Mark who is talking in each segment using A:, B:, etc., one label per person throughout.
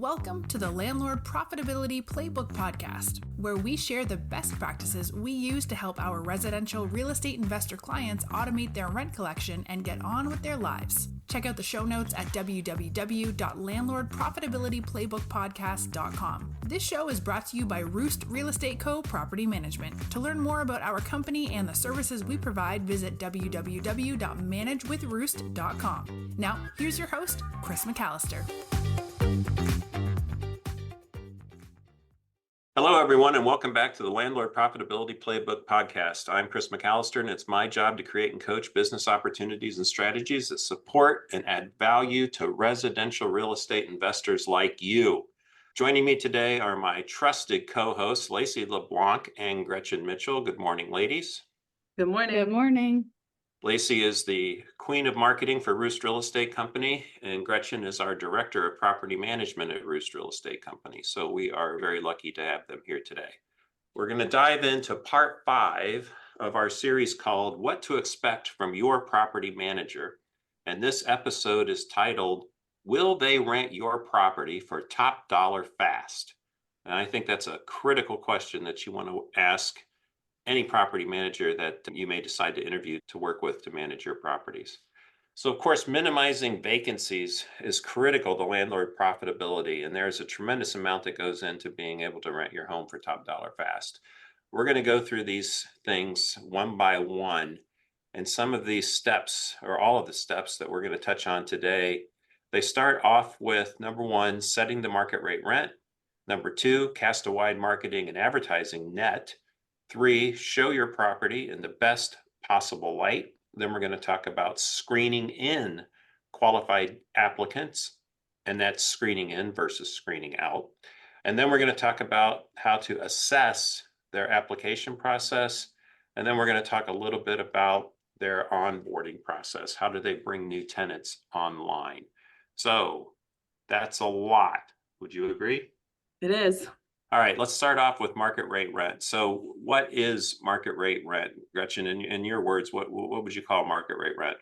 A: Welcome to the Landlord Profitability Playbook Podcast, where we share the best practices we use to help our residential real estate investor clients automate their rent collection and get on with their lives. Check out the show notes at www.landlordprofitabilityplaybookpodcast.com. This show is brought to you by Roost Real Estate Co. Property Management. To learn more about our company and the services we provide, visit www.managewithroost.com. Now, here's your host, Chris McAllister.
B: Hello, everyone, and welcome back to the Landlord Profitability Playbook Podcast. I'm Chris McAllister, and it's my job to create and coach business opportunities and strategies that support and add value to residential real estate investors like you. Joining me today are my trusted co-hosts, Lacey LeBlanc and Gretchen Mitchell. Good morning, ladies.
C: Good morning.
D: Good morning.
B: Lacey is the queen of marketing for Roost Real Estate Company, and Gretchen is our director of property management at Roost Real Estate Company. So we are very lucky to have them here today. We're going to dive into part 5 of our series called What to Expect from Your Property Manager. And this episode is titled, Will They Rent Your Property for Top Dollar Fast? And I think that's a critical question that you want to ask any property manager that you may decide to interview to work with to manage your properties. So of course, minimizing vacancies is critical to landlord profitability, and there's a tremendous amount that goes into being able to rent your home for top dollar fast. We're going to go through these things one by one, and some of these steps, or all of the steps that we're going to touch on today, they start off with number 1, setting the market rate rent. Number 2, cast a wide marketing and advertising net. 3, show your property in the best possible light. Then we're going to talk about screening in qualified applicants, and that's screening in versus screening out. And then we're going to talk about how to assess their application process. And then we're going to talk a little bit about their onboarding process. How do they bring new tenants online? So that's a lot. Would you agree?
C: It is.
B: All right, let's start off with market rate rent. So what is market rate rent? Gretchen, in your words, what would you call market rate rent?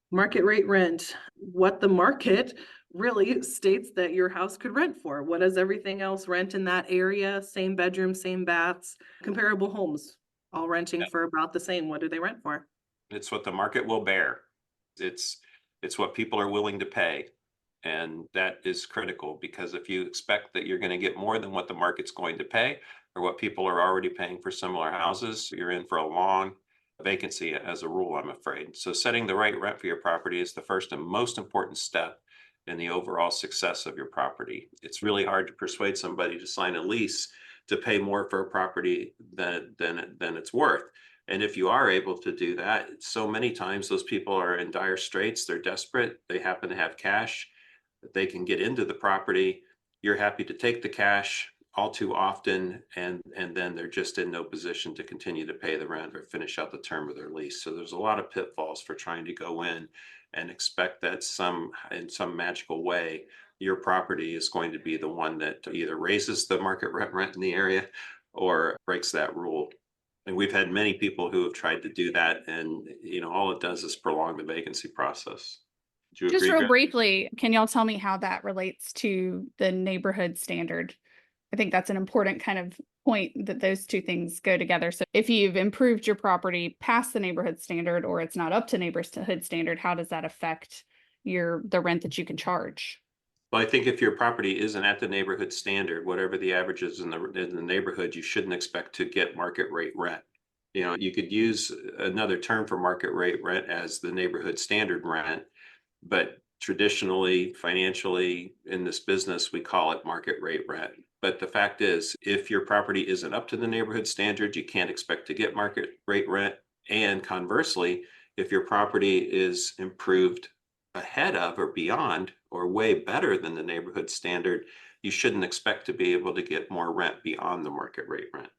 C: Market rate rent, what the market really states that your house could rent for. What does everything else rent in that area? Same bedroom, same baths, comparable homes, all renting for about the same. What do they rent for?
B: It's what the market will bear. It's what people are willing to pay. And that is critical, because if you expect that you're going to get more than what the market's going to pay or what people are already paying for similar houses, you're in for a long vacancy as a rule, I'm afraid. So setting the right rent for your property is the first and most important step in the overall success of your property. It's really hard to persuade somebody to sign a lease to pay more for a property than it's worth. And if you are able to do that, so many times those people are in dire straits, they're desperate, they happen to have cash, they can get into the property. You're happy to take the cash all too often, and then they're just in no position to continue to pay the rent or finish out the term of their lease. So there's a lot of pitfalls for trying to go in and expect that in some magical way, your property is going to be the one that either raises the market rent in the area or breaks that rule. And we've had many people who have tried to do that, and all it does is prolong the vacancy process.
D: Just real briefly, can y'all tell me how that relates to the neighborhood standard? I think that's an important kind of point, that those two things go together. So if you've improved your property past the neighborhood standard, or it's not up to neighborhood standard, how does that affect the rent that you can charge?
B: Well, I think if your property isn't at the neighborhood standard, whatever the average is in the neighborhood, you shouldn't expect to get market rate rent. You could use another term for market rate rent as the neighborhood standard rent. But traditionally, financially, in this business, we call it market rate rent. But the fact is, if your property isn't up to the neighborhood standard, you can't expect to get market rate rent. And conversely, if your property is improved ahead of or beyond or way better than the neighborhood standard, you shouldn't expect to be able to get more rent beyond the market rate rent.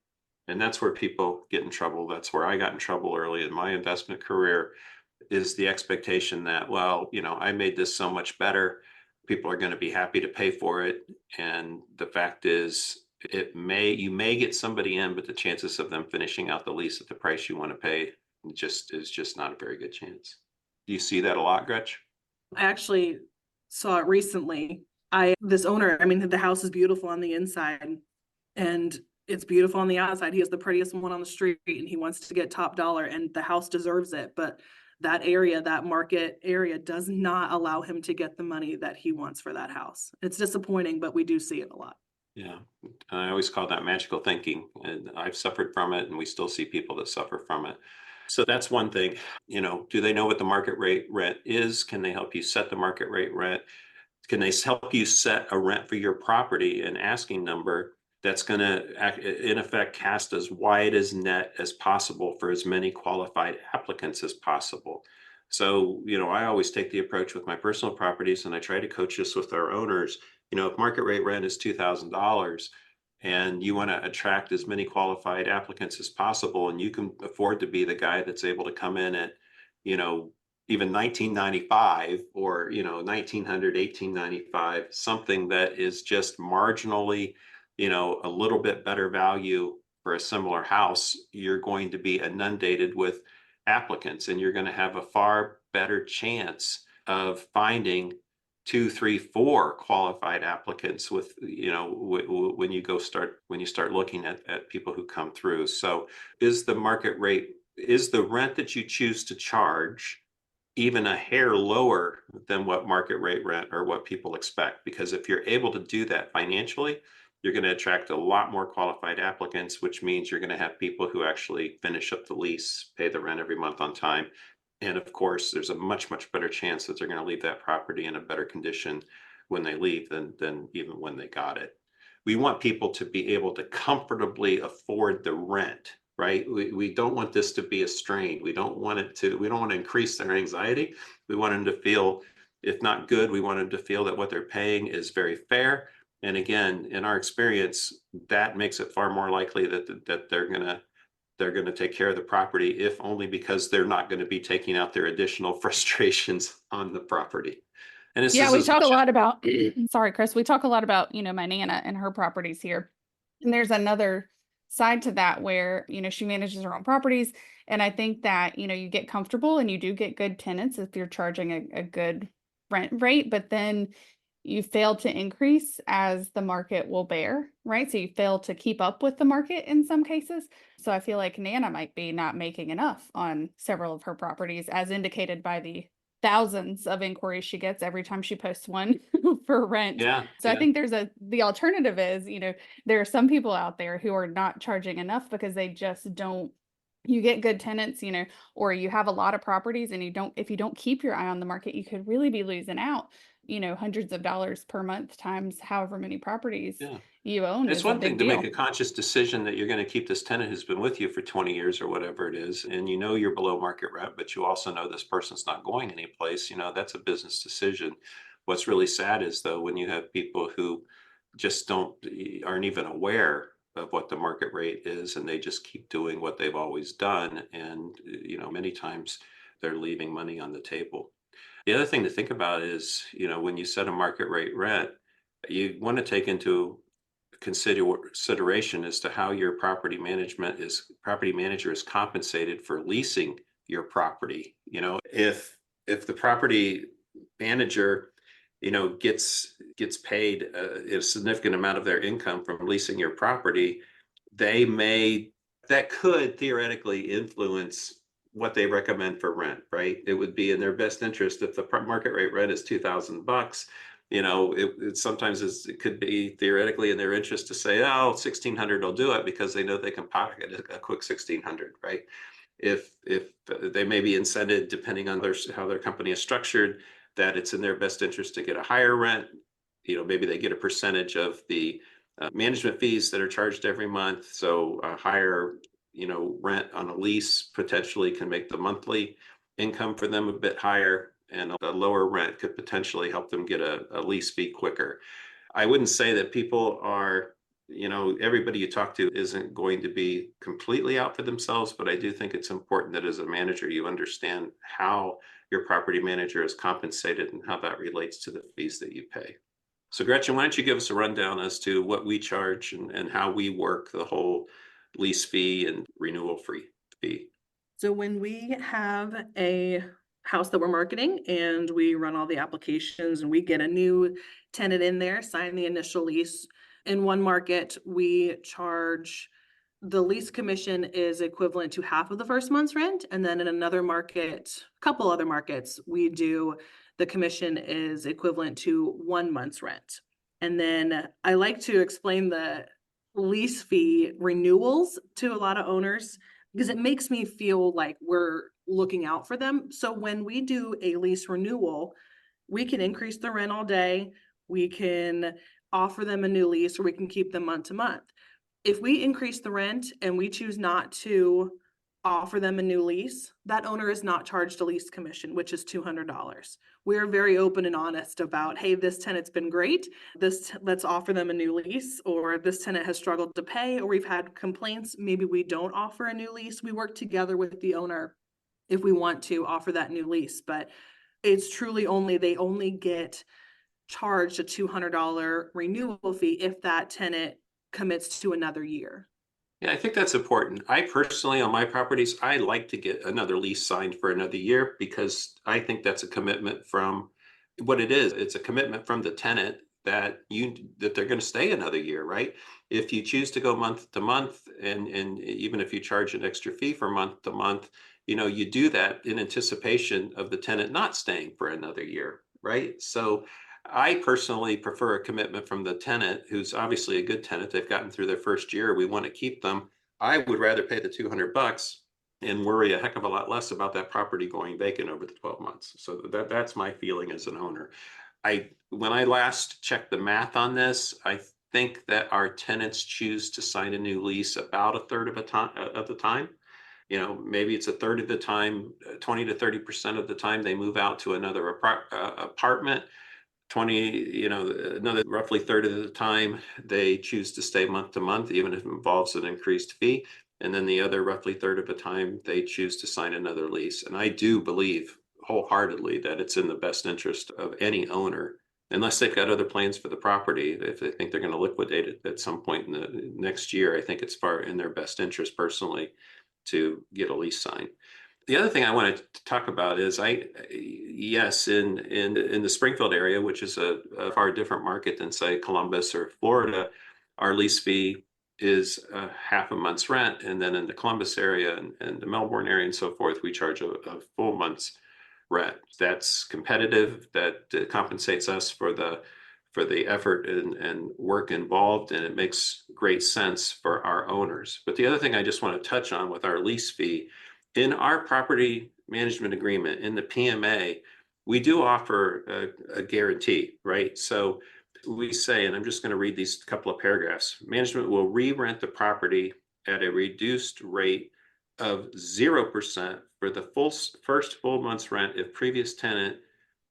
B: And that's where people get in trouble. That's where I got in trouble early in my investment career, is the expectation that, I made this so much better, people are going to be happy to pay for it. And the fact is, you may get somebody in, but the chances of them finishing out the lease at the price you want to pay is just not a very good chance. Do you see that a lot, Gretch?
C: I actually saw it recently. This owner, I mean, the house is beautiful on the inside and it's beautiful on the outside. He has the prettiest one on the street and he wants to get top dollar and the house deserves it. But that area, that market area does not allow him to get the money that he wants for that house. It's disappointing, but we do see it a lot.
B: Yeah, I always call that magical thinking, and I've suffered from it, and we still see people that suffer from it. So that's one thing. Do they know what the market rate rent is? Can they help you set the market rate rent? Can they help you set a rent for your property, an asking number that's going to, in effect, cast as wide as net as possible for as many qualified applicants as possible? So, I always take the approach with my personal properties, and I try to coach this with our owners. If market rate rent is $2,000 and you want to attract as many qualified applicants as possible, and you can afford to be the guy that's able to come in at, even 1995 or 1900, 1895, something that is just marginally, a little bit better value for a similar house, you're going to be inundated with applicants, and you're going to have a far better chance of finding 2, 3, 4 qualified applicants with, when you start looking at people who come through. So is the rent that you choose to charge even a hair lower than what market rate rent or what people expect? Because if you're able to do that financially, you're going to attract a lot more qualified applicants, which means you're going to have people who actually finish up the lease, pay the rent every month on time. And of course, there's a much, much better chance that they're going to leave that property in a better condition when they leave than even when they got it. We want people to be able to comfortably afford the rent, right? We don't want this to be a strain. We don't want to increase their anxiety. We want them to feel, if not good, we want them to feel that what they're paying is very fair. And again, in our experience, that makes it far more likely that they're going to take care of the property, if only because they're not going to be taking out their additional frustrations on the property. And
D: Yeah, we talk a lot about, sorry, Chris, we talk a lot about, my Nana and her properties here. And there's another side to that where, she manages her own properties. And I think that, you get comfortable and you do get good tenants if you're charging a good rent rate, but then you fail to increase as the market will bear, right? So you fail to keep up with the market in some cases. So I feel like Nana might be not making enough on several of her properties, as indicated by the thousands of inquiries she gets every time she posts one for rent.
B: Yeah.
D: So I think the alternative is, there are some people out there who are not charging enough because they just don't. You get good tenants, or you have a lot of properties and if you don't keep your eye on the market, you could really be losing out, hundreds of dollars per month times however many properties you own.
B: It's one thing to make a conscious decision that you're going to keep this tenant who's been with you for 20 years or whatever it is, and you're below market rent, but you also know this person's not going anyplace. That's a business decision. What's really sad is, though, when you have people who just aren't even aware of what the market rate is, and they just keep doing what they've always done, and many times they're leaving money on the table. The other thing to think about is, when you set a market rate rent, you want to take into consideration as to how your property manager is compensated for leasing your property. If the property manager, gets paid a significant amount of their income from leasing your property, that could theoretically influence what they recommend for rent, right? It would be in their best interest if the market rate rent is $2,000. It could be theoretically in their interest to say, oh, 1,600 will do it, because they know they can pocket a quick 1,600, right? If they may be incented, depending on how their company is structured, that it's in their best interest to get a higher rent. Maybe they get a percentage of the management fees that are charged every month. So a higher, rent on a lease potentially can make the monthly income for them a bit higher, and a lower rent could potentially help them get a lease fee quicker. I wouldn't say that people are, everybody you talk to isn't going to be completely out for themselves, but I do think it's important that as a manager, you understand how your property manager is compensated and how that relates to the fees that you pay. So Gretchen, why don't you give us a rundown as to what we charge and how we work the whole lease fee and renewal fee?
C: So when we have a house that we're marketing, and we run all the applications, and we get a new tenant in there, sign the initial lease. In one market, we charge, the lease commission is equivalent to half of the first month's rent. And then in another market, a couple other markets, the commission is equivalent to 1 month's rent. And then I like to explain the lease fee renewals to a lot of owners because it makes me feel like we're looking out for them. So when we do a lease renewal, we can increase the rent all day. We can offer them a new lease, or we can keep them month to month. If we increase the rent and we choose not to offer them a new lease, that owner is not charged a lease commission, which is $200. We are very open and honest about, hey, this tenant's been great. Let's offer them a new lease, or this tenant has struggled to pay, or we've had complaints. Maybe we don't offer a new lease. We work together with the owner if we want to offer that new lease, but it's truly they only get charged a $200 renewal fee if that tenant commits to another year.
B: Yeah, I think that's important. I personally, on my properties, I like to get another lease signed for another year because I think that's a commitment from what it is. It's a commitment from the tenant that they're going to stay another year, right? If you choose to go month to month, and even if you charge an extra fee for month to month, you do that in anticipation of the tenant not staying for another year, right? So I personally prefer a commitment from the tenant, who's obviously a good tenant. They've gotten through their first year. We want to keep them. I would rather pay the $200 and worry a heck of a lot less about that property going vacant over the 12 months. So that's my feeling as an owner. When I last checked the math on this, I think that our tenants choose to sign a new lease about a third of the time. Maybe it's a third of the time, 20 to 30% of the time they move out to another apartment. 20, another roughly third of the time they choose to stay month to month, even if it involves an increased fee. And then the other roughly third of the time they choose to sign another lease. And I do believe wholeheartedly that it's in the best interest of any owner, unless they've got other plans for the property. If they think they're going to liquidate it at some point in the next year, I think it's far in their best interest personally to get a lease signed. The other thing I wanted to talk about is yes, in the Springfield area, which is a far different market than say Columbus or Florida, our lease fee is half a month's rent. And then in the Columbus area and the Melbourne area and so forth, we charge a full month's rent. That's competitive. That compensates us for the effort and work involved, and it makes great sense for our owners. But the other thing I just want to touch on with our lease fee, in our property management agreement, in the PMA, we do offer a guarantee, right? So we say, and I'm just going to read these couple of paragraphs, management will re-rent the property at a reduced rate of 0% for the first full month's rent if previous tenant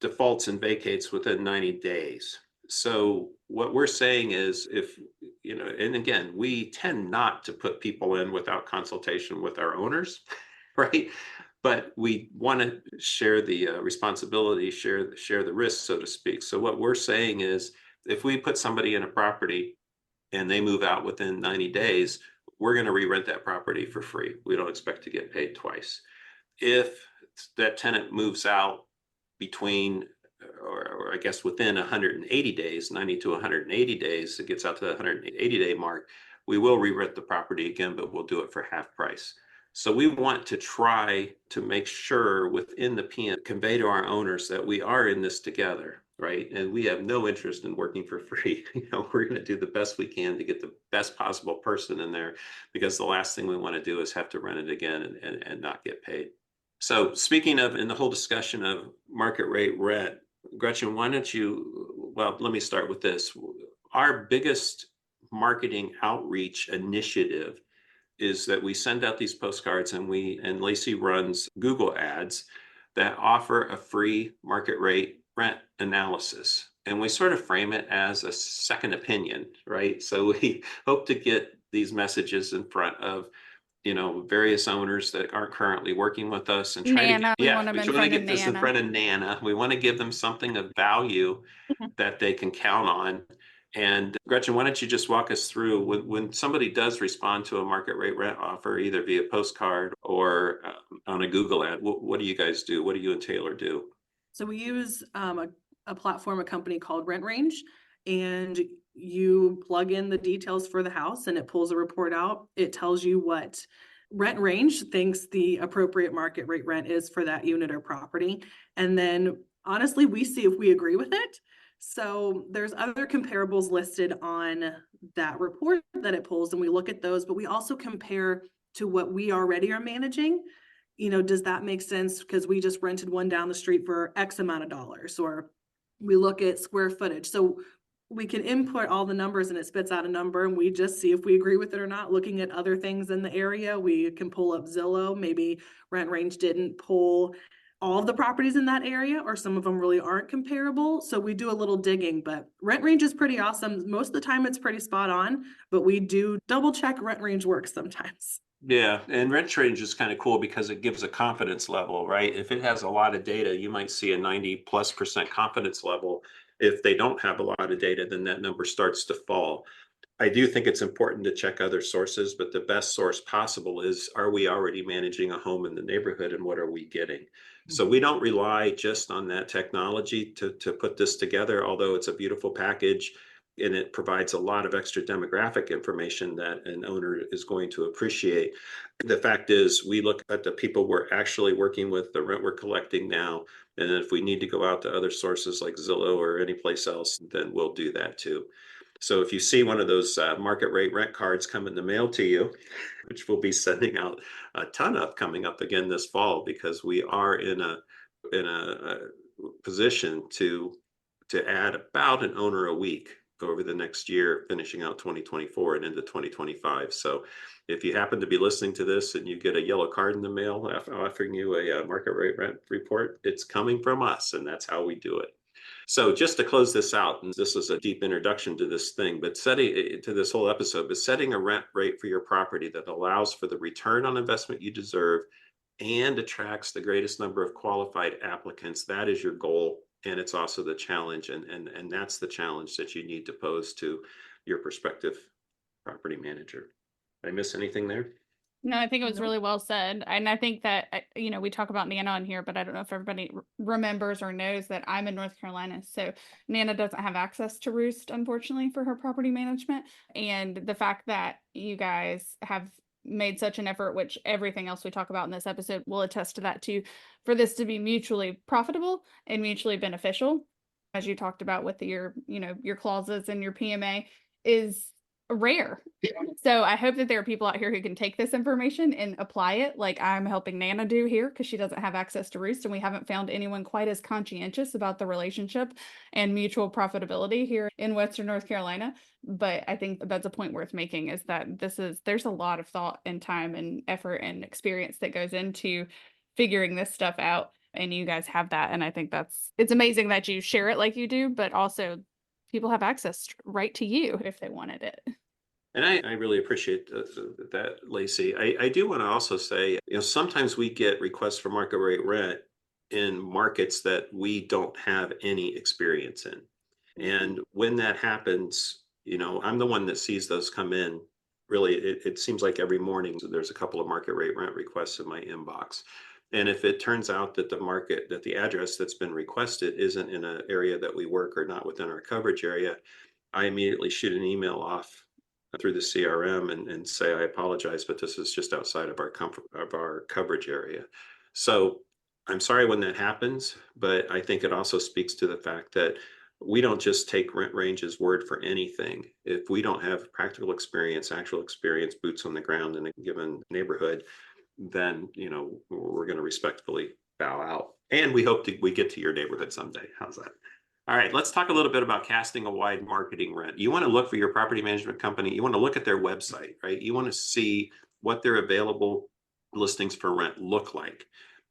B: defaults and vacates within 90 days. So what we're saying is, if, and again, we tend not to put people in without consultation with our owners, right? But we want to share the responsibility, share the risk, so to speak. So what we're saying is, if we put somebody in a property and they move out within 90 days, we're going to re-rent that property for free. We don't expect to get paid twice. If that tenant moves out between, or I guess within 180 days, 90 to 180 days, it gets out to the 180-day mark, we will re-rent the property again, but we'll do it for half price. So we want to try to make sure within the PM, convey to our owners that we are in this together, right? And we have no interest in working for free. We're going to do the best we can to get the best possible person in there, because the last thing we want to do is have to rent it again and not get paid. So speaking of, in the whole discussion of market rate rent, Gretchen, why don't you, well, let me start with this. Our biggest marketing outreach initiative is that we send out these postcards, and Lacey runs Google ads that offer a free market rate rent analysis. And we sort of frame it as a second opinion, right? So we hope to get these messages in front of, various owners that aren't currently working with us, and try
D: Nana,
B: to
D: we want them in front of
B: get this in
D: Nana.
B: front of Nana. We want to give them something of value that they can count on. And Gretchen, why don't you just walk us through when somebody does respond to a market rate rent offer, either via postcard or on a Google ad, what do you guys do? What do you and Taylor do?
C: So we use a platform, a company called Rent Range, and you plug in the details for the house and it pulls a report out. It tells you what Rent Range thinks the appropriate market rate rent is for that unit or property. And then honestly, we see if we agree with it. So there's other comparables listed on that report that it pulls, and we look at those, but we also compare to what we already are managing. Does that make sense? Because we just rented one down the street for X amount of dollars, or we look at square footage. So we can input all the numbers and it spits out a number, and we just see if we agree with it or not. Looking at other things in the area, we can pull up Zillow. Maybe Rent Range didn't pull all of the properties in that area, or some of them really aren't comparable. So we do a little digging, but Rent Range is pretty awesome. Most of the time it's pretty spot on, but we do double check Rent Range works sometimes.
B: Yeah, and Rent Range is kind of cool because it gives a confidence level, right? If it has a lot of data, you might see a 90+% confidence level. If they don't have a lot of data, then that number starts to fall. I do think it's important to check other sources, but the best source possible is, are we already managing a home in the neighborhood and what are we getting? So we don't rely just on that technology to put this together, although it's a beautiful package and it provides a lot of extra demographic information that an owner is going to appreciate. The fact is, we look at the people we're actually working with, the rent we're collecting now, and if we need to go out to other sources like Zillow or any place else, then we'll do that too. So if you see one of those market rate rent cards come in the mail to you, which we'll be sending out a ton of coming up again this fall, because we are in a position to add about an owner a week over the next year, finishing out 2024 and into 2025. So if you happen to be listening to this and you get a yellow card in the mail offering you a market rate rent report, it's coming from us, and that's how we do it. So just to close this out, and this is a deep introduction to this thing, but setting to this whole episode, but setting a rent rate for your property that allows for the return on investment you deserve and attracts the greatest number of qualified applicants, that is your goal. And it's also the challenge, and that's the challenge that you need to pose to your prospective property manager. Did I miss anything there?
D: No, I think it was
C: Nope.
D: really well said. And I think that, we talk about Nana on here, but I don't know if everybody remembers or knows that I'm in North Carolina. So Nana doesn't have access to Roost, unfortunately, for her property management. And the fact that you guys have made such an effort, which everything else we talk about in this episode will attest to that too, for this to be mutually profitable and mutually beneficial, as you talked about with your clauses and your PMA, is rare. So I hope that there are people out here who can take this information and apply it, like I'm helping Nana do here, because she doesn't have access to Roost, and we haven't found anyone quite as conscientious about the relationship and mutual profitability here in Western North Carolina. But I think that's a point worth making, is that there's a lot of thought and time and effort and experience that goes into figuring this stuff out, and you guys have that. And I think it's amazing that you share it like you do, but also people have access right to you if they wanted it.
B: And I really appreciate that, Lacey. I do want to also say, sometimes we get requests for market rate rent in markets that we don't have any experience in. And when that happens, I'm the one that sees those come in. Really, it seems like every morning there's a couple of market rate rent requests in my inbox. And if it turns out that the address that's been requested isn't in an area that we work or not within our coverage area, I immediately shoot an email off through the CRM and say, I apologize, but this is just outside of our coverage area. So I'm sorry when that happens, but I think it also speaks to the fact that we don't just take Rent Range's word for anything. If we don't have practical experience, actual experience, boots on the ground in a given neighborhood, then we're going to respectfully bow out. And we hope we get to your neighborhood someday. How's that? All right, let's talk a little bit about casting a wide marketing rent. You want to look for your property management company. You want to look at their website, right? You want to see what their available listings for rent look like.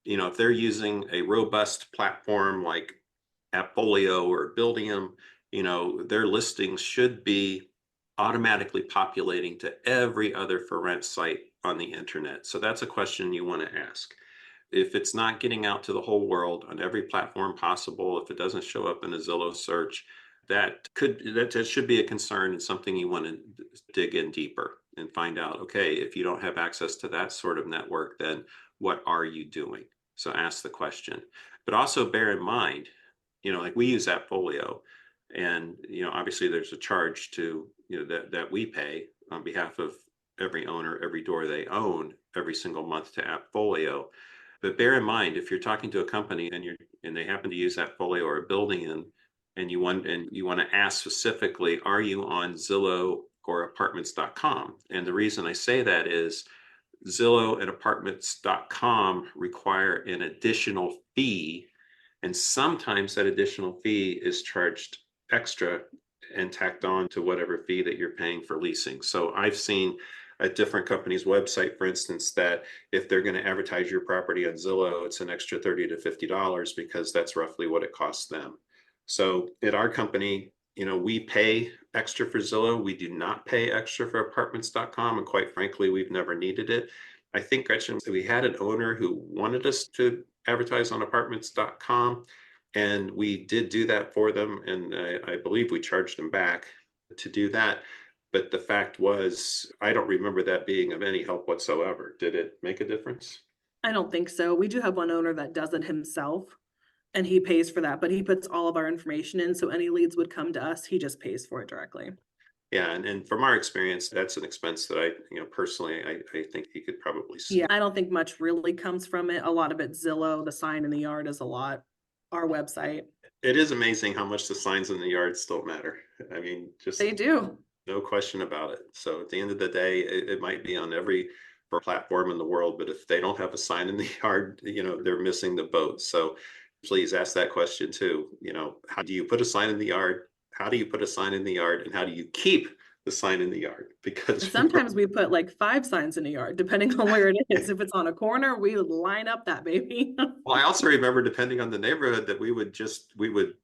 B: If they're using a robust platform like Appfolio or Buildium, their listings should be automatically populating to every other for rent site on the internet. So that's a question you want to ask. If it's not getting out to the whole world on every platform possible, if it doesn't show up in a Zillow search, that should be a concern and something you want to dig in deeper and find out, okay, if you don't have access to that sort of network, then what are you doing? So ask the question. But also bear in mind, like we use Appfolio, and obviously there's a charge to that we pay on behalf of every owner, every door they own every single month to Appfolio. But bear in mind, if you're talking to a company and they happen to use Appfolio or a building, and you want to ask specifically, are you on Zillow or apartments.com? And the reason I say that is Zillow and apartments.com require an additional fee, and sometimes that additional fee is charged extra and tacked on to whatever fee that you're paying for leasing. So I've seen a different company's website, for instance, that if they're going to advertise your property on Zillow, it's an extra $30 to $50 because that's roughly what it costs them. So at our company, we pay extra for Zillow. We do not pay extra for apartments.com. And quite frankly, we've never needed it. I think, Gretchen, we had an owner who wanted us to advertise on apartments.com, and we did do that for them. And I believe we charged them back to do that. But the fact was, I don't remember that being of any help whatsoever. Did it make a difference?
C: I don't think so. We do have one owner that does it himself, and he pays for that, but he puts all of our information in. So any leads would come to us. He just pays for it directly.
B: Yeah. And from our experience, that's an expense that I personally, I think he could probably see.
C: Yeah, I don't think much really comes from it. A lot of it Zillow, the sign in the yard is a lot. Our website.
B: It is amazing how much the signs in the yard still matter. I mean, just
C: They do.
B: no question about it. So at the end of the day, it might be on every platform in the world, but if they don't have a sign in the yard, they're missing the boat. So please ask that question too. How do you put a sign in the yard? How do you put a sign in the yard? And how do you keep the sign in the yard? Because
C: sometimes we put like 5 signs in a yard, depending on where it is. If it's on a corner, we would line up that baby.
B: Well, I also remember, depending on the neighborhood, that we would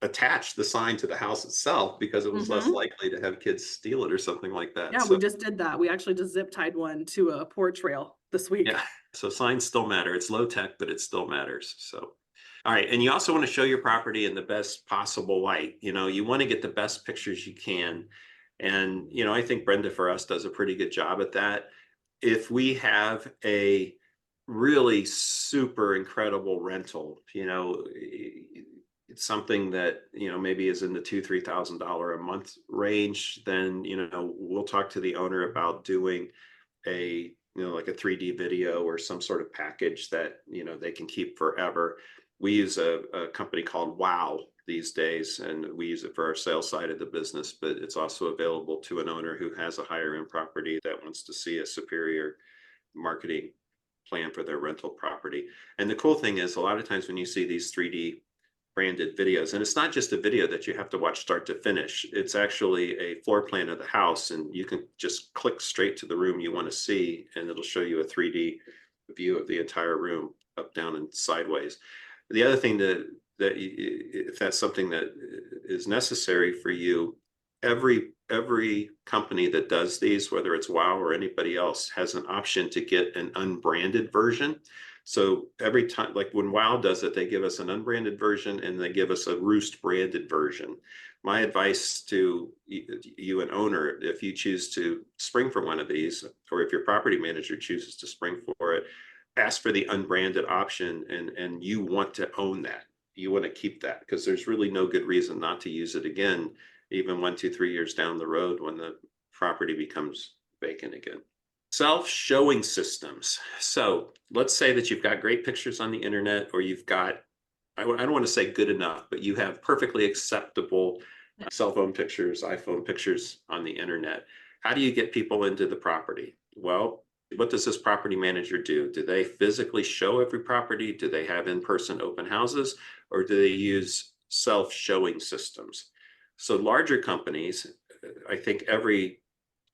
B: attach the sign to the house itself because it was less likely to have kids steal it or something like that.
C: Yeah,
B: so,
C: we just did that. We actually just zip tied one to a porch rail this week.
B: Yeah. So signs still matter. It's low tech, but it still matters. So, all right. And you also want to show your property in the best possible light. You want to get the best pictures you can. And, I think Brenda for us does a pretty good job at that. If we have a really super incredible rental, it's something that, maybe is in the $2,000-$3,000 a month range, then, we'll talk to the owner about doing a, like a 3D video or some sort of package that, they can keep forever. We use a company called Wow these days, and we use it for our sales side of the business, but it's also available to an owner who has a higher end property that wants to see a superior marketing plan for their rental property. And the cool thing is, a lot of times when you see these 3D branded videos, and it's not just a video that you have to watch start to finish, it's actually a floor plan of the house, and you can just click straight to the room you want to see, and it'll show you a 3D view of the entire room, up, down, and sideways. The other thing that if that's something that is necessary for you, every company that does these, whether it's Wow or anybody else, has an option to get an unbranded version. So every time, like when Wow does it, they give us an unbranded version and they give us a Roost branded version. My advice to you, an owner, if you choose to spring for one of these, or if your property manager chooses to spring for it, ask for the unbranded option, and you want to own that. You want to keep that, because there's really no good reason not to use it again, even 1, 2, 3 years down the road when the property becomes vacant again. Self-showing systems. So let's say that you've got great pictures on the internet, or you've got, I don't want to say good enough, but you have perfectly acceptable cell phone pictures, iPhone pictures on the internet. How do you get people into the property? Well, what does this property manager do? Do they physically show every property? Do they have in-person open houses? Or do they use self-showing systems? So larger companies, I think every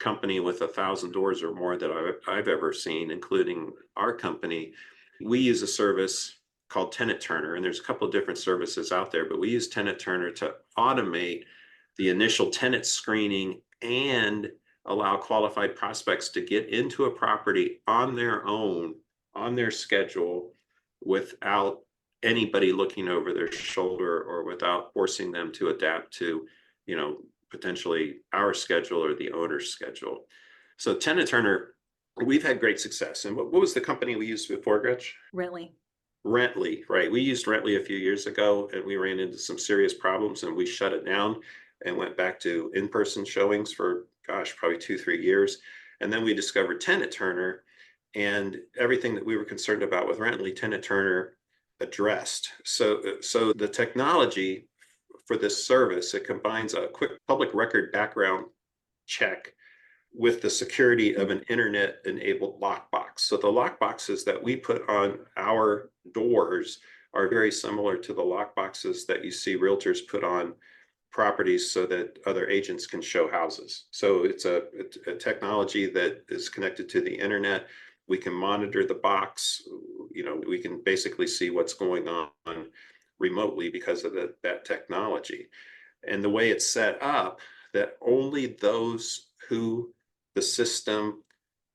B: company with 1,000 doors or more that I've ever seen, including our company, we use a service called Tenant Turner. And there's a couple of different services out there, but we use Tenant Turner to automate the initial tenant screening and allow qualified prospects to get into a property on their own, on their schedule, without anybody looking over their shoulder or without forcing them to adapt to, potentially our schedule or the owner's schedule. So Tenant Turner, we've had great success. And what was the company we used before, Gretch?
C: Rentley.
B: Rentley, right? We used Rentley a few years ago and we ran into some serious problems and we shut it down and went back to in-person showings for, probably 2-3 years. And then we discovered Tenant Turner, and everything that we were concerned about with Rentley, Tenant Turner addressed. So the technology for this service, it combines a quick public record background check with the security of an internet-enabled lockbox. So the lockboxes that we put on our doors are very similar to the lockboxes that you see realtors put on properties so that other agents can show houses. So it's a technology that is connected to the internet. We can monitor the box. We can basically see what's going on remotely because of that technology. And the way it's set up, that only those who the system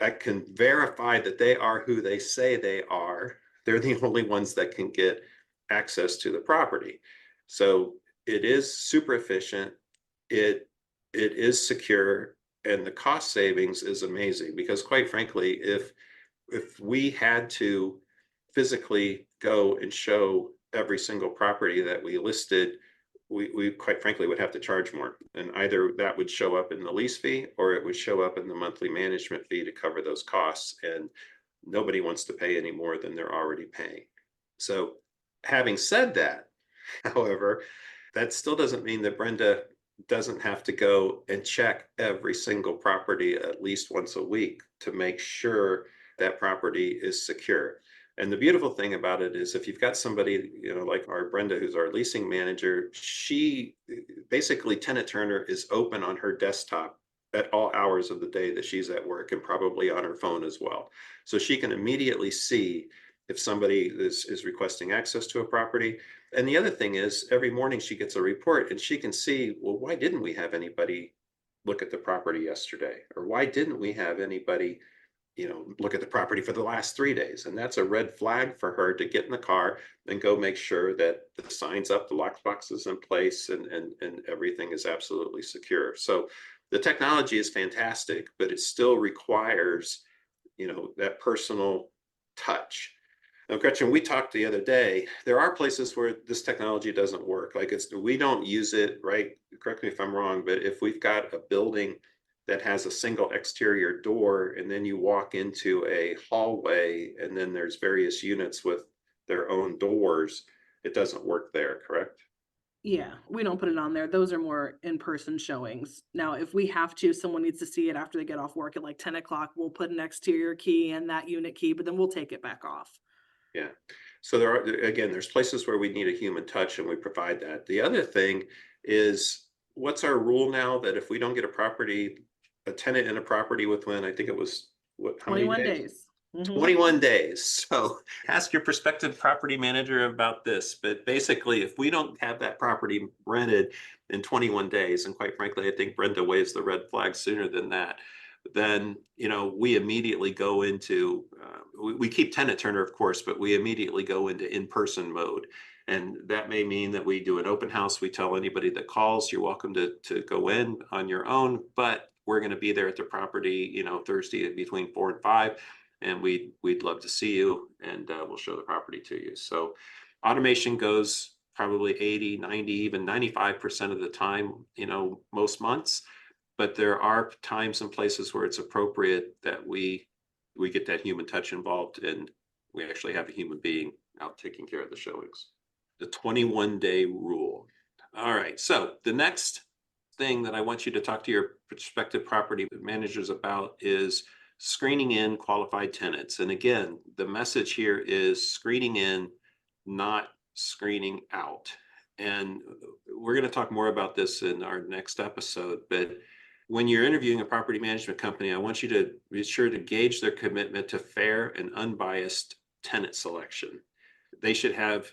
B: that can verify that they are who they say they are, they're the only ones that can get access to the property. So it is super efficient. It is secure, and the cost savings is amazing because, quite frankly, if we had to physically go and show every single property that we listed, we quite frankly would have to charge more. And either that would show up in the lease fee or it would show up in the monthly management fee to cover those costs. And nobody wants to pay any more than they're already paying. So having said that, however, that still doesn't mean that Brenda doesn't have to go and check every single property at least once a week to make sure that property is secure. And the beautiful thing about it is if you've got somebody, like our Brenda, who's our leasing manager, she basically, Tenant Turner is open on her desktop at all hours of the day that she's at work, and probably on her phone as well. So she can immediately see if somebody is requesting access to a property. And the other thing is every morning she gets a report and she can see, well, why didn't we have anybody look at the property yesterday? Or why didn't we have anybody look at the property for the last 3 days? And that's a red flag for her to get in the car and go make sure that the sign's up, the lockbox is in place, and everything is absolutely secure. So the technology is fantastic, but it still requires, that personal touch. Now, Gretchen, we talked the other day, there are places where this technology doesn't work. Like we don't use it, right? Correct me if I'm wrong, but if we've got a building that has a single exterior door, and then you walk into a hallway, and then there's various units with their own doors, it doesn't work there, correct?
C: Yeah, we don't put it on there. Those are more in-person showings. Now, if we have to, someone needs to see it after they get off work at like 10 o'clock, we'll put an exterior key and that unit key, but then we'll take it back off.
B: Yeah. So there's places where we need a human touch, and we provide that. The other thing is, what's our rule now that if we don't get a tenant in a property within, I think it was, how many
C: 21 days.
B: 21 days. So ask your prospective property manager about this. But basically, if we don't have that property rented in 21 days, and quite frankly, I think Brenda waves the red flag sooner than that, then, we immediately go into, we keep Tenant Turner, of course, but we immediately go into in-person mode. And that may mean that we do an open house. We tell anybody that calls, you're welcome to go in on your own, but we're going to be there at the property, Thursday between 4 and 5. And we'd love to see you, and we'll show the property to you. So automation goes probably 80, 90, even 95% of the time, most months. But there are times and places where it's appropriate that we get that human touch involved, and we actually have a human being out taking care of the showings. The 21-day rule. All right. So the next thing that I want you to talk to your prospective property managers about is screening in qualified tenants. And again, the message here is screening in, not screening out. And we're going to talk more about this in our next episode. But when you're interviewing a property management company, I want you to be sure to gauge their commitment to fair and unbiased tenant selection. They should have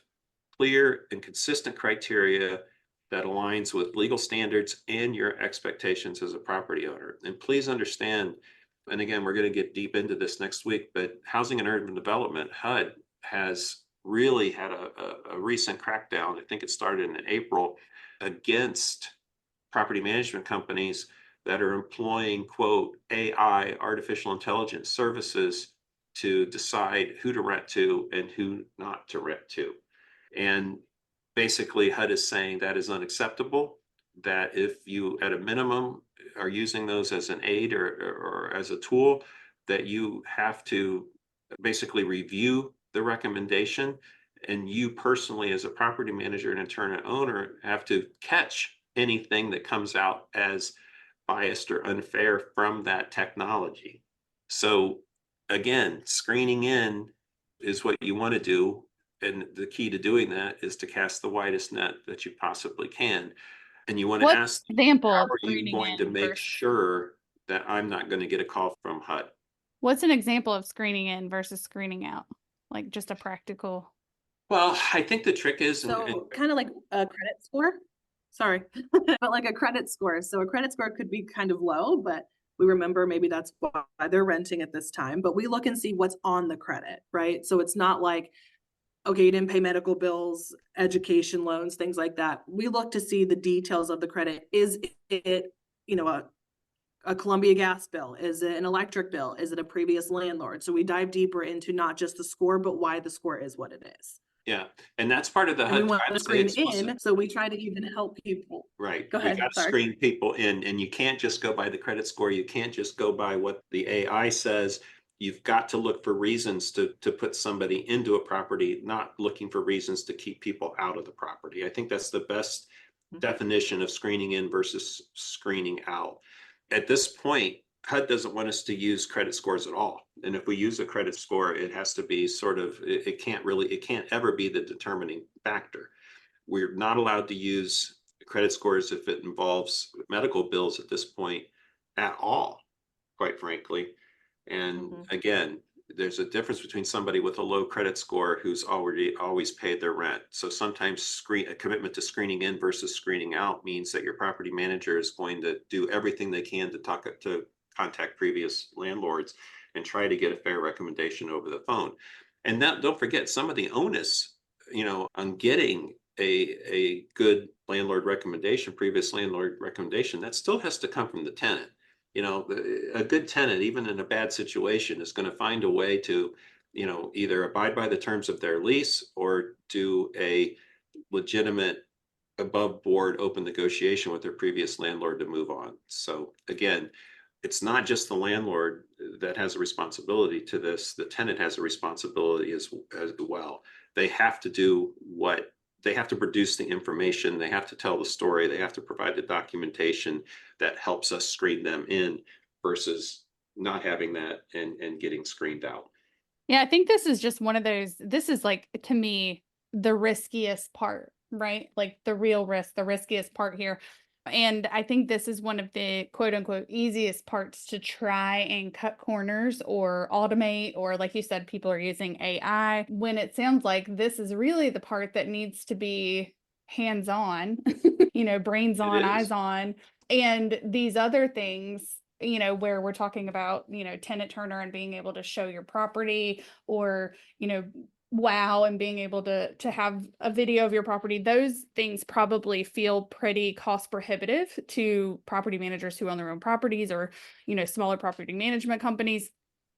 B: clear and consistent criteria that aligns with legal standards and your expectations as a property owner. And please understand, and again, we're going to get deep into this next week, but Housing and Urban Development, HUD, has really had a recent crackdown. I think it started in April against property management companies that are employing, quote, AI, artificial intelligence services to decide who to rent to and who not to rent to. And basically, HUD is saying that is unacceptable, that if you, at a minimum, are using those as an aid or as a tool, that you have to basically review the recommendation. And you personally, as a property manager and in turn an owner, have to catch anything that comes out as biased or unfair from that technology. So again, screening in is what you want to do. And the key to doing that is to cast the widest net that you possibly can. And you want to
D: What
B: ask,
D: example
B: how
D: of
B: are you
D: screening
B: going to
D: in
B: make
D: versus
B: sure that I'm not going to get a call from HUD?
D: what's an example of screening in versus screening out? Like just a practical.
B: Well, I think the trick is,
C: So kind of like a credit score. Sorry, but like a credit score. So a credit score could be kind of low, but we remember maybe that's why they're renting at this time. But we look and see what's on the credit, right? So it's not like, okay, you didn't pay medical bills, education loans, things like that. We look to see the details of the credit. Is it, a Columbia gas bill? Is it an electric bill? Is it a previous landlord? So we dive deeper into not just the score, but why the score is what it is.
B: yeah, and that's part of the
C: And we
B: HUD
C: want to
B: privacy
C: screen
B: explicit.
C: in, so we try to even help people.
B: Right.
C: Go
B: We
C: ahead,
B: got to
C: sorry.
B: screen people in, and you can't just go by the credit score. You can't just go by what the AI says. You've got to look for reasons to put somebody into a property, not looking for reasons to keep people out of the property. I think that's the best definition of screening in versus screening out. At this point, HUD doesn't want us to use credit scores at all. And if we use a credit score, it has to be sort of, it can't ever be the determining factor. We're not allowed to use credit scores if it involves medical bills at this point at all, quite frankly. And again, there's a difference between somebody with a low credit score who's already always paid their rent. So sometimes a commitment to screening in versus screening out means that your property manager is going to do everything they can to contact previous landlords and try to get a fair recommendation over the phone. And that, don't forget, some of the onus, on getting a good landlord recommendation, previous landlord recommendation, that still has to come from the tenant. A good tenant, even in a bad situation, is going to find a way to, either abide by the terms of their lease or do a legitimate above board open negotiation with their previous landlord to move on. So again, it's not just the landlord that has a responsibility to this. The tenant has a responsibility as well. They have to do what they have to produce the information. They have to tell the story. They have to provide the documentation that helps us screen them in versus not having that and getting screened out.
D: Yeah, I think this is just one of those, this is like, to me, the riskiest part, right? Like the real risk, the riskiest part here. And I think this is one of the quote unquote easiest parts to try and cut corners or automate, or like you said, people are using AI, when it sounds like this is really the part that needs to be hands-on, brains on, eyes on. And these other things, where we're talking about, tenant turner and being able to show your property, or, wow, and being able to have a video of your property, those things probably feel pretty cost prohibitive to property managers who own their own properties, or, smaller property management companies.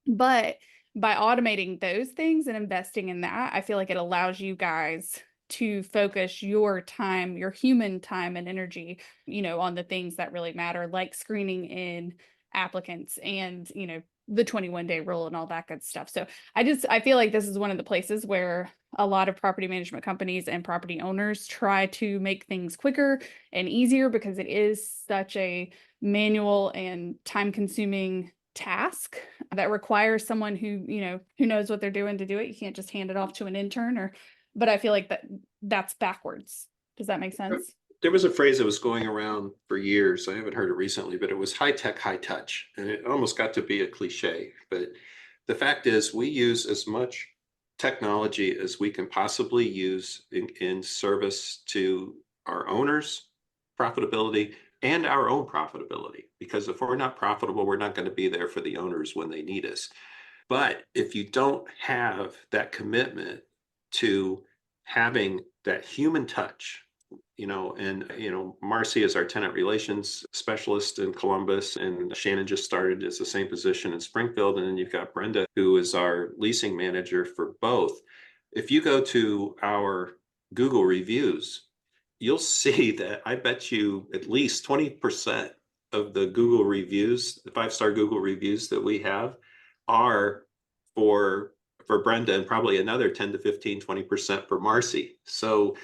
D: But by automating those things and investing in that, I feel like it allows you guys to focus your time, your human time and energy, on the things that really matter, like screening in applicants and, the 21-day rule and all that good stuff. So I feel like this is one of the places where a lot of property management companies and property owners try to make things quicker and easier, because it is such a manual and time consuming task that requires someone who knows what they're doing to do it. You can't just hand it off to an intern, but I feel like that's backwards. Does that make sense?
B: There was a phrase that was going around for years. I haven't heard it recently, but it was high tech, high touch. And it almost got to be a cliche. But the fact is, we use as much technology as we can possibly use in service to our owners' profitability and our own profitability. Because if we're not profitable, we're not going to be there for the owners when they need us. But if you don't have that commitment to having that human touch. Marcy is our tenant relations specialist in Columbus, and Shannon just started as the same position in Springfield. And then you've got Brenda, who is our leasing manager for both. If you go to our Google reviews, you'll see that I bet you at least 20% of the Google reviews, the 5-star Google reviews that we have, are for Brenda, and probably another 10 to 15, 20% for Marcy. So,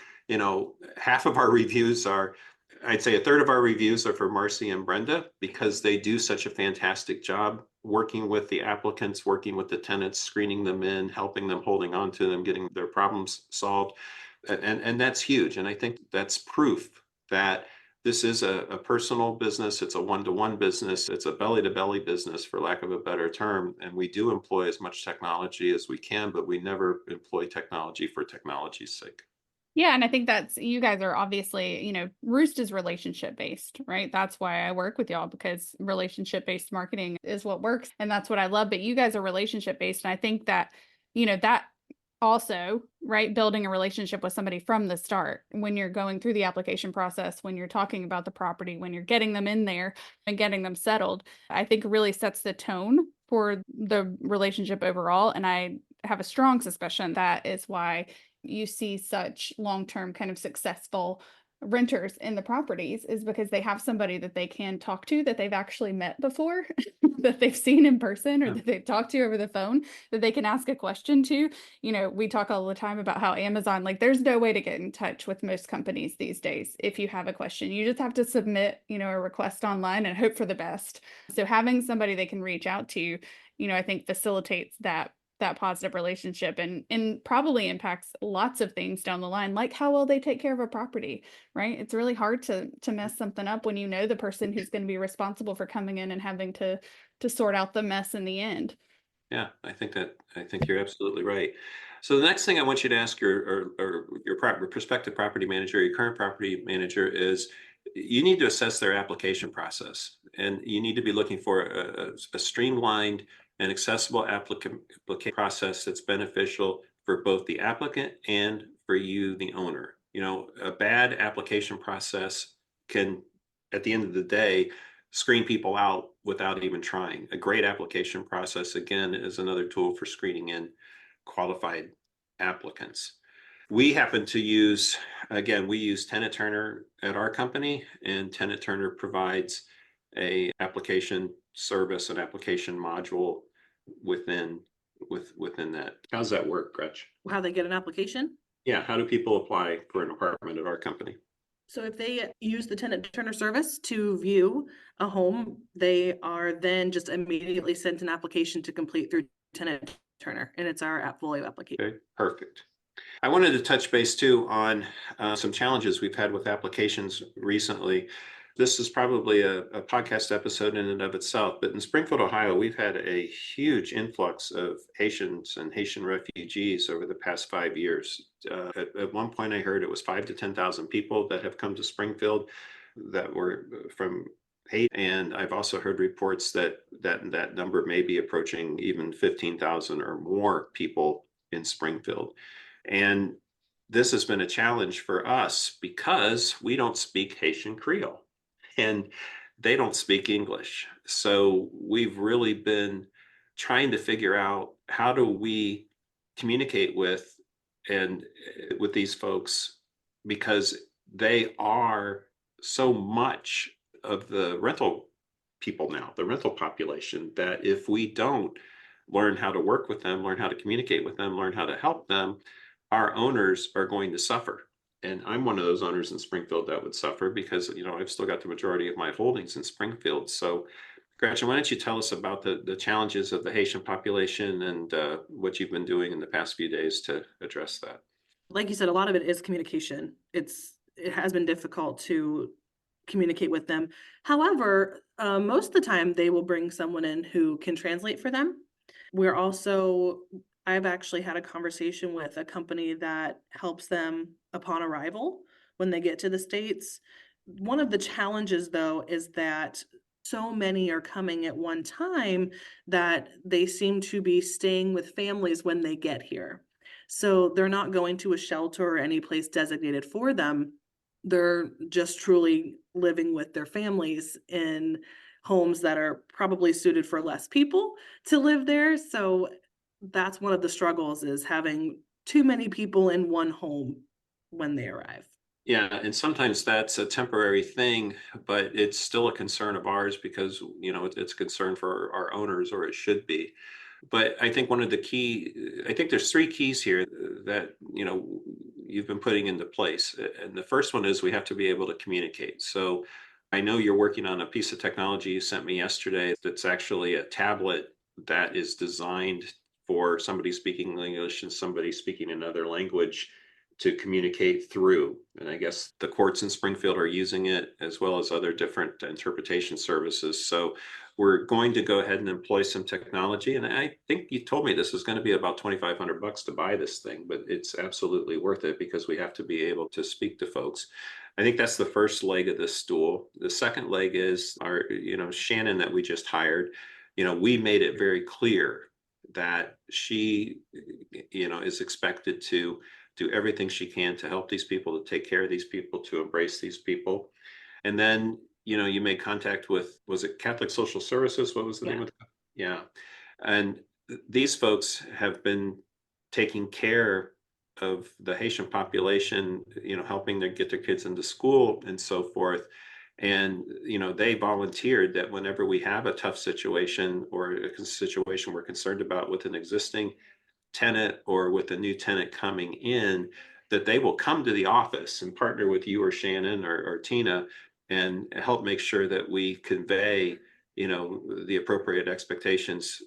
B: half of our reviews are, I'd say a third of our reviews are for Marcy and Brenda, because they do such a fantastic job working with the applicants, working with the tenants, screening them in, helping them, holding on to them, getting their problems solved. And that's huge. And I think that's proof that this is a personal business. It's a one-to-one business. It's a belly-to-belly business, for lack of a better term. And we do employ as much technology as we can, but we never employ technology for technology's sake.
D: Yeah. And I think you guys are obviously, Roost is relationship based, right? That's why I work with y'all, because relationship based marketing is what works. And that's what I love. But you guys are relationship based. And I think that, that also, right, building a relationship with somebody from the start, when you're going through the application process, when you're talking about the property, when you're getting them in there and getting them settled, I think really sets the tone for the relationship overall. And I have a strong suspicion that is why you see such long-term kind of successful renters in the properties, is because they have somebody that they can talk to, that they've actually met before, that they've seen in person, or that they've talked to over the phone, that they can ask a question to. We talk all the time about how Amazon, like, there's no way to get in touch with most companies these days. If you have a question, you just have to submit, a request online and hope for the best. So having somebody they can reach out to, I think facilitates that positive relationship, and probably impacts lots of things down the line, like how well they take care of a property, right? It's really hard to mess something up when the person who's going to be responsible for coming in and having to sort out the mess in the end.
B: Yeah, I think you're absolutely right. So the next thing I want you to ask your prospective property manager, your current property manager, is you need to assess their application process, and you need to be looking for a streamlined and accessible application process that's beneficial for both the applicant and for you, the owner. A bad application process can, at the end of the day, screen people out without even trying. A great application process, again, is another tool for screening in qualified applicants. We happen to use, we use Tenant Turner at our company, and Tenant Turner provides a application service, an application module within that. How does that work, Gretch?
C: How they get an application?
B: Yeah, how do people apply for an apartment at our company?
C: So if they use the Tenant Turner service to view a home, they are then just immediately sent an application to complete through Tenant Turner, and it's our AppFolio application.
B: Okay, perfect. I wanted to touch base too on some challenges we've had with applications recently. This is probably a podcast episode in and of itself, but in Springfield, Ohio, we've had a huge influx of Haitians and Haitian refugees over the past 5 years. At one point, I heard it was 5,000 to 10,000 people that have come to Springfield that were from Haiti, and I've also heard reports that number may be approaching even 15,000 or more people in Springfield. And this has been a challenge for us because we don't speak Haitian Creole, and they don't speak English. So we've really been trying to figure out, how do we communicate with these folks, because they are so much of the rental people now, the rental population, that if we don't learn how to work with them, learn how to communicate with them, learn how to help them, our owners are going to suffer. And I'm one of those owners in Springfield that would suffer, because, I've still got the majority of my holdings in Springfield. So Gretchen, why don't you tell us about the challenges of the Haitian population and what you've been doing in the past few days to address that?
C: Like you said, a lot of it is communication. It has been difficult to communicate with them. However, most of the time they will bring someone in who can translate for them. I've actually had a conversation with a company that helps them upon arrival when they get to the States. One of the challenges, though, is that so many are coming at one time that they seem to be staying with families when they get here. So they're not going to a shelter or any place designated for them. They're just truly living with their families in homes that are probably suited for less people to live there. So that's one of the struggles, is having too many people in one home when they arrive.
B: Yeah, and sometimes that's a temporary thing, but it's still a concern of ours because, it's a concern for our owners, or it should be. But I think I think there's three keys here that, you've been putting into place. And the first one is we have to be able to communicate. So I know you're working on a piece of technology you sent me yesterday that's actually a tablet that is designed for somebody speaking English and somebody speaking another language to communicate through. And I guess the courts in Springfield are using it, as well as other different interpretation services. So we're going to go ahead and employ some technology. And I think you told me this is going to be about $2,500 to buy this thing, but it's absolutely worth it because we have to be able to speak to folks. I think that's the first leg of this stool. The second leg is our, Shannon that we just hired. We made it very clear that she, is expected to do everything she can to help these people, to take care of these people, to embrace these people. And then, you made contact with, was it Catholic Social Services? What was the name of it? Yeah. And these folks have been taking care of the Haitian population, helping them get their kids into school and so forth. And, they volunteered that whenever we have a tough situation or a situation we're concerned about with an existing tenant or with a new tenant coming in, that they will come to the office and partner with you or Shannon or Tina and help make sure that we convey, the appropriate expectations,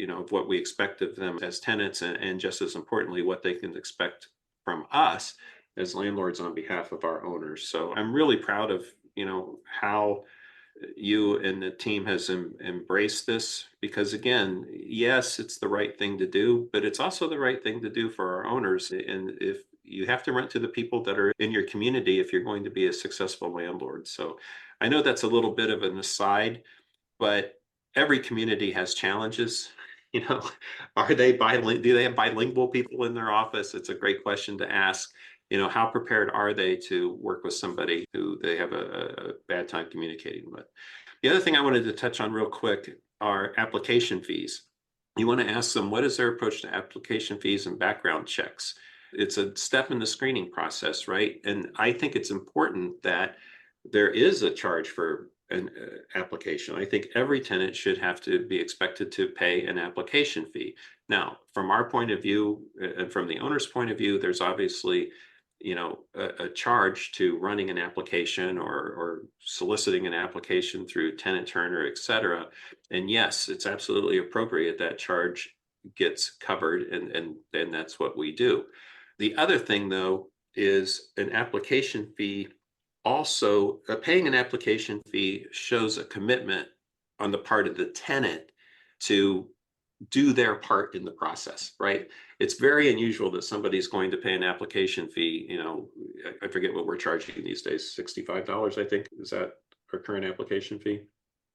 B: of what we expect of them as tenants, and just as importantly, what they can expect from us as landlords on behalf of our owners. So I'm really proud of, how you and the team has embraced this, because again, yes, it's the right thing to do, but it's also the right thing to do for our owners. And if you have to rent to the people that are in your community, if you're going to be a successful landlord. So I know that's a little bit of an aside, but every community has challenges. Are they bilingual? Do they have bilingual people in their office? It's a great question to ask. How prepared are they to work with somebody who they have a bad time communicating with? The other thing I wanted to touch on real quick are application fees. You want to ask them, what is their approach to application fees and background checks? It's a step in the screening process, right? And I think it's important that there is a charge for an application. I think every tenant should have to be expected to pay an application fee. Now, from our point of view, and from the owner's point of view, there's obviously a charge to running an application or soliciting an application through Tenant Turner, et cetera. And yes, it's absolutely appropriate that charge gets covered, and that's what we do. The other thing, though, is an application fee. Also, paying an application fee shows a commitment on the part of the tenant to do their part in the process, right? It's very unusual that somebody's going to pay an application fee. I forget what we're charging these days, $65, I think. Is that our current application fee?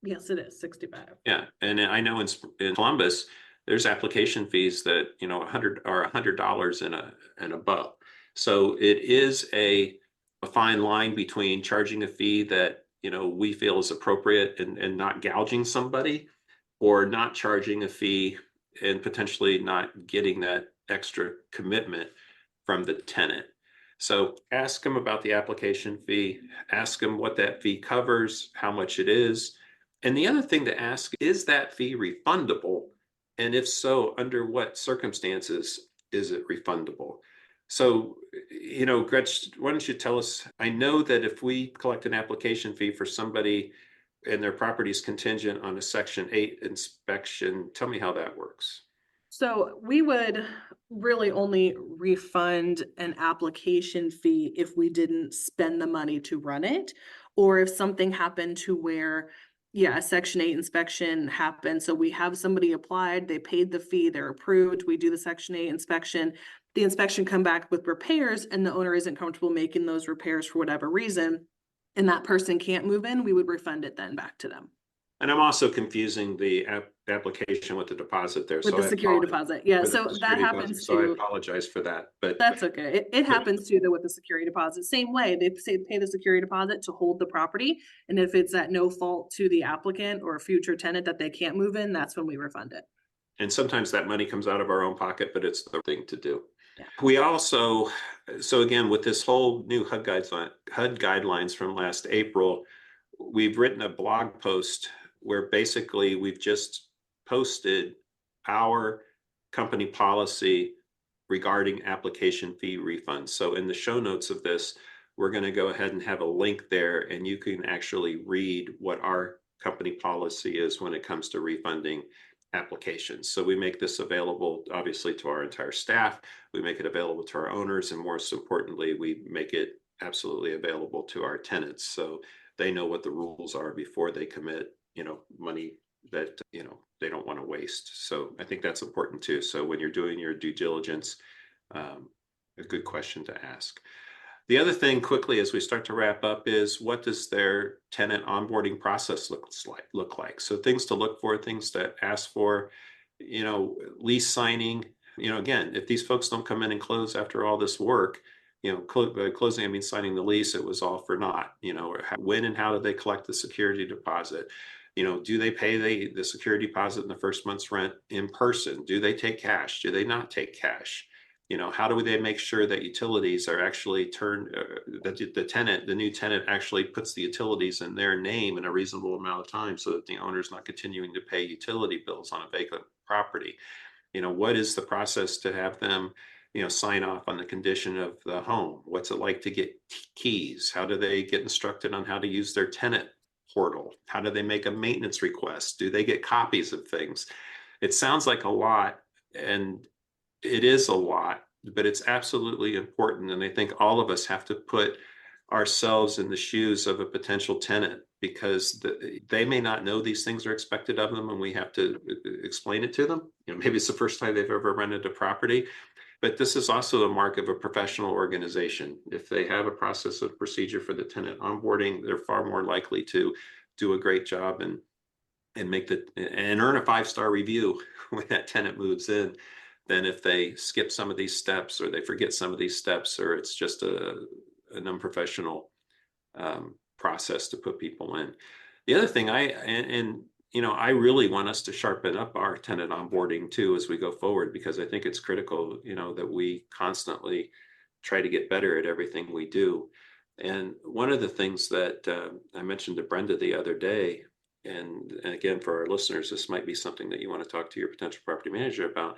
C: Yes, it is 65.
B: Yeah, and I know in Columbus, there's application fees that, $100 and above. So it is a fine line between charging a fee that, we feel is appropriate and not gouging somebody, or not charging a fee and potentially not getting that extra commitment from the tenant. So ask them about the application fee, ask them what that fee covers, how much it is. And the other thing to ask, is that fee refundable? And if so, under what circumstances is it refundable? So, Gretch, why don't you tell us? I know that if we collect an application fee for somebody and their property is contingent on a Section 8 inspection, tell me how that works.
C: So we would really only refund an application fee if we didn't spend the money to run it, or if something happened to where, a Section 8 inspection happened. So we have somebody applied, they paid the fee, they're approved, we do the Section 8 inspection, the inspection come back with repairs, and the owner isn't comfortable making those repairs for whatever reason, and that person can't move in, we would refund it then back to them.
B: And I'm also confusing the application with the deposit there.
C: With
B: So
C: the
B: I
C: security
B: apologize
C: deposit. Yeah,
B: for the
C: so that
B: security deposit.
C: happens
B: So I
C: too.
B: apologize for that, but
C: That's okay. It happens too, though, with the security deposit. Same way, they say pay the security deposit to hold the property. And if it's at no fault to the applicant or a future tenant that they can't move in, that's when we refund it.
B: and sometimes that money comes out of our own pocket, but it's the thing to do.
C: Yeah.
B: We also, so again, with this whole new HUD guidelines from last April, we've written a blog post where basically we've just posted our company policy regarding application fee refunds. So in the show notes of this, we're going to go ahead and have a link there, and you can actually read what our company policy is when it comes to refunding applications. So we make this available, obviously, to our entire staff. We make it available to our owners, and most importantly, we make it absolutely available to our tenants. So they know what the rules are before they commit, money that, they don't want to waste. So I think that's important too. So when you're doing your due diligence, a good question to ask. The other thing quickly as we start to wrap up is, what does their tenant onboarding process look like? So things to look for, things to ask for, lease signing. Again, if these folks don't come in and close after all this work, closing, I mean signing the lease, it was all for naught. When and how did they collect the security deposit? Do they pay the security deposit in the first month's rent in person? Do they take cash? Do they not take cash? How do they make sure that utilities are actually turned, that the new tenant actually puts the utilities in their name in a reasonable amount of time so that the owner's not continuing to pay utility bills on a vacant property? What is the process to have them, sign off on the condition of the home? What's it like to get keys? How do they get instructed on how to use their tenant portal? How do they make a maintenance request? Do they get copies of things? It sounds like a lot, and it is a lot, but it's absolutely important. And I think all of us have to put ourselves in the shoes of a potential tenant, because they may not know these things are expected of them, and we have to explain it to them. Maybe it's the first time they've ever rented a property, but this is also a mark of a professional organization. If they have a process of procedure for the tenant onboarding, they're far more likely to do a great job and earn a 5-star review when that tenant moves in, than if they skip some of these steps, or they forget some of these steps, or it's just an unprofessional process to put people in. The other thing I really want us to sharpen up our tenant onboarding too as we go forward, because I think it's critical, that we constantly try to get better at everything we do. And one of the things that I mentioned to Brenda the other day, and again, for our listeners, this might be something that you want to talk to your potential property manager about.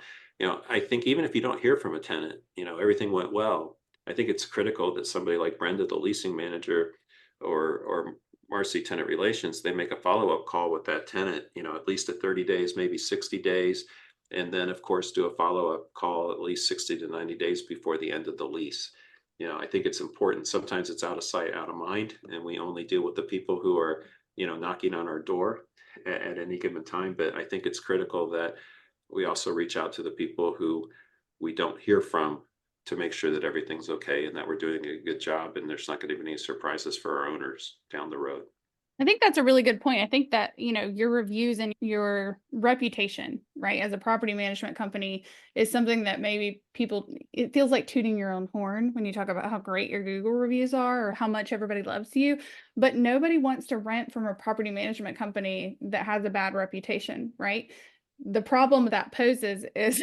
B: I think even if you don't hear from a tenant, everything went well, I think it's critical that somebody like Brenda, the leasing manager, or Marcy, tenant relations, they make a follow-up call with that tenant, at least at 30 days, maybe 60 days. And then, of course, do a follow-up call at least 60 to 90 days before the end of the lease. I think it's important. Sometimes it's out of sight, out of mind, and we only deal with the people who are, knocking on our door at any given time. But I think it's critical that we also reach out to the people who we don't hear from, to make sure that everything's okay and that we're doing a good job, and there's not going to be any surprises for our owners down the road.
D: I think that's a really good point. I think that, your reviews and your reputation, right, as a property management company is something that maybe it feels like tooting your own horn when you talk about how great your Google reviews are or how much everybody loves you, but nobody wants to rent from a property management company that has a bad reputation, right? The problem that poses is,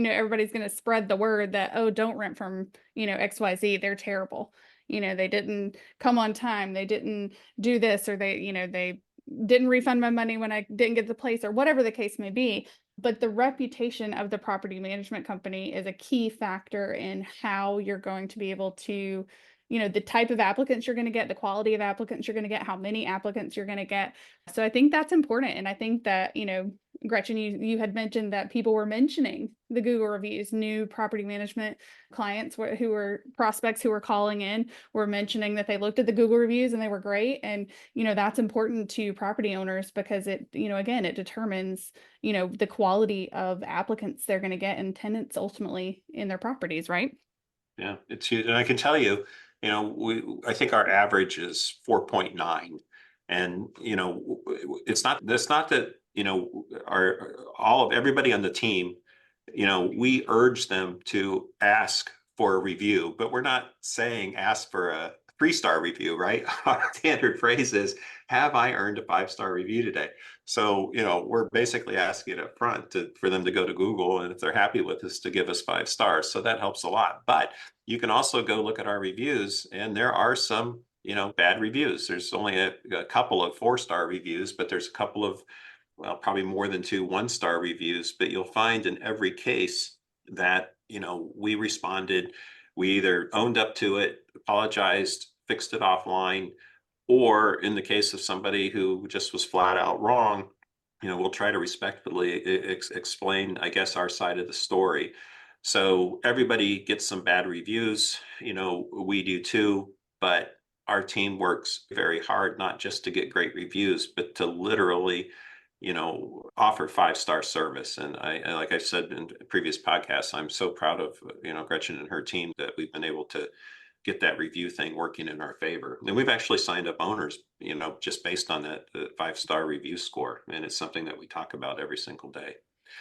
D: everybody's going to spread the word that, oh, don't rent from, XYZ. They're terrible. They didn't come on time. They didn't do this, or they didn't refund my money when I didn't get the place, or whatever the case may be. But the reputation of the property management company is a key factor in how you're going to be able to, the type of applicants you're going to get, the quality of applicants you're going to get, how many applicants you're going to get. So I think that's important. And I think that, Gretchen, you had mentioned that people were mentioning the Google reviews. New property management clients who were prospects who were calling in were mentioning that they looked at the Google reviews and they were great. And, that's important to property owners, because it, again, it determines, the quality of applicants they're going to get and tenants ultimately in their properties, right?
B: Yeah, it's huge. And I can tell you, I think our average is 4.9. And, it's not that, everybody on the team, we urge them to ask for a review, but we're not saying ask for a 3-star review, right? Our standard phrase is, have I earned a 5-star review today? So, we're basically asking up front for them to go to Google, and if they're happy with us, to give us 5 stars. So that helps a lot. But you can also go look at our reviews, and there are some, bad reviews. There's only a couple of 4-star reviews, but there's a couple of, well, probably more than 2 1-star reviews. But you'll find in every case that, we responded, we either owned up to it, apologized, fixed it offline, or in the case of somebody who just was flat out wrong, we'll try to respectfully explain, I guess, our side of the story. So everybody gets some bad reviews, we do too, but our team works very hard, not just to get great reviews, but to literally, offer 5-star service. And like I said in previous podcasts, I'm so proud of, Gretchen and her team, that we've been able to get that review thing working in our favor. And we've actually signed up owners, just based on that 5-star review score. And it's something that we talk about every single day.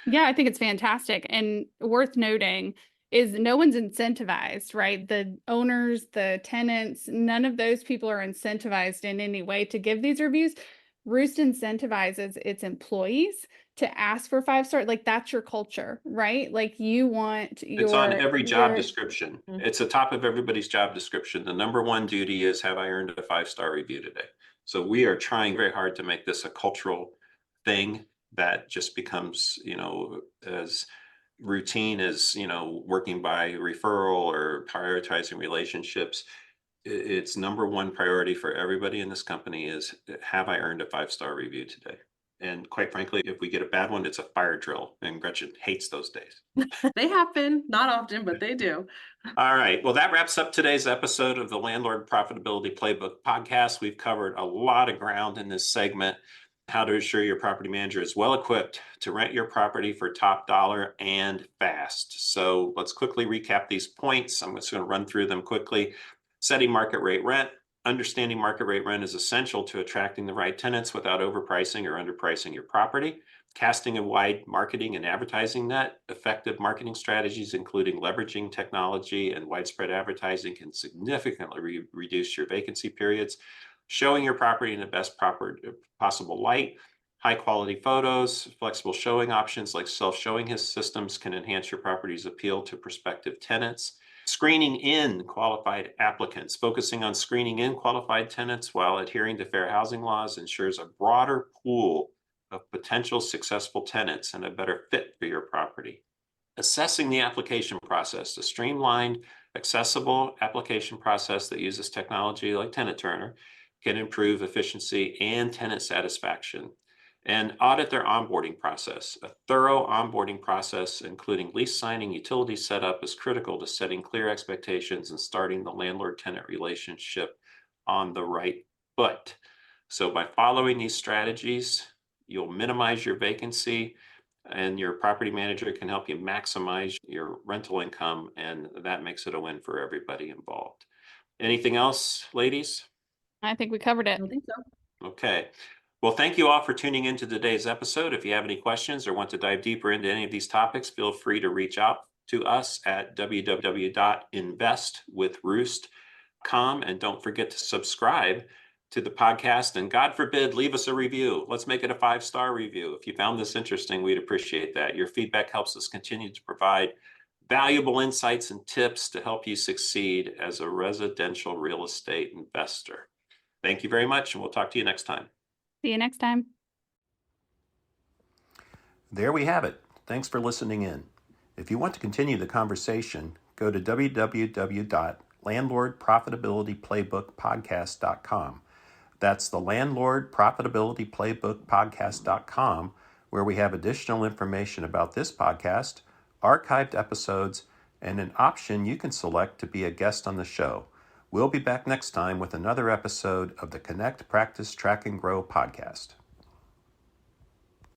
D: Yeah, I think it's fantastic. And worth noting is no one's incentivized, right? The owners, the tenants, none of those people are incentivized in any way to give these reviews. Roost incentivizes its employees to ask for 5-star. Like, that's your culture, right? Like, you want
B: It's on every job
D: your
B: description. It's the top of everybody's job description. The number one duty is, have I earned a 5-star review today? So we are trying very hard to make this a cultural thing that just becomes, as routine as, working by referral or prioritizing relationships. It's number one priority for everybody in this company is, have I earned a 5-star review today? And quite frankly, if we get a bad one, it's a fire drill. And Gretchen hates those days.
C: They happen, not often, but they do.
B: All right. Well, that wraps up today's episode of the Landlord Profitability Playbook podcast. We've covered a lot of ground in this segment. How to ensure your property manager is well equipped to rent your property for top dollar and fast. So let's quickly recap these points. I'm just going to run through them quickly. Setting market rate rent. Understanding market rate rent is essential to attracting the right tenants without overpricing or underpricing your property. Casting a wide marketing and advertising net. Effective marketing strategies, including leveraging technology and widespread advertising, can significantly reduce your vacancy periods. Showing your property in the best possible light. High quality photos, flexible showing options like self-showing systems can enhance your property's appeal to prospective tenants. Screening in qualified applicants. Focusing on screening in qualified tenants while adhering to fair housing laws ensures a broader pool of potential successful tenants and a better fit for your property. Assessing the application process. A streamlined, accessible application process that uses technology like Tenant Turner can improve efficiency and tenant satisfaction. And audit their onboarding process. A thorough onboarding process, including lease signing, utility setup, is critical to setting clear expectations and starting the landlord-tenant relationship on the right foot. So by following these strategies, you'll minimize your vacancy, and your property manager can help you maximize your rental income, and that makes it a win for everybody involved. Anything else, ladies?
D: I think we covered
C: I
D: it.
C: don't think so.
B: Okay. Well, thank you all for tuning into today's episode. If you have any questions or want to dive deeper into any of these topics, feel free to reach out to us at www.investwithroost.com. And don't forget to subscribe to the podcast. And God forbid, leave us a review. Let's make it a 5-star review. If you found this interesting, we'd appreciate that. Your feedback helps us continue to provide valuable insights and tips to help you succeed as a residential real estate investor. Thank you very much, and we'll talk to you next time.
D: See you next time.
B: There we have it. Thanks for listening in. If you want to continue the conversation, go to www.landlordprofitabilityplaybookpodcast.com. That's the Landlord Profitability Playbook Podcast.com, where we have additional information about this podcast, archived episodes, and an option you can select to be a guest on the show. We'll be back next time with another episode of the Connect, Practice, Track, and Grow podcast.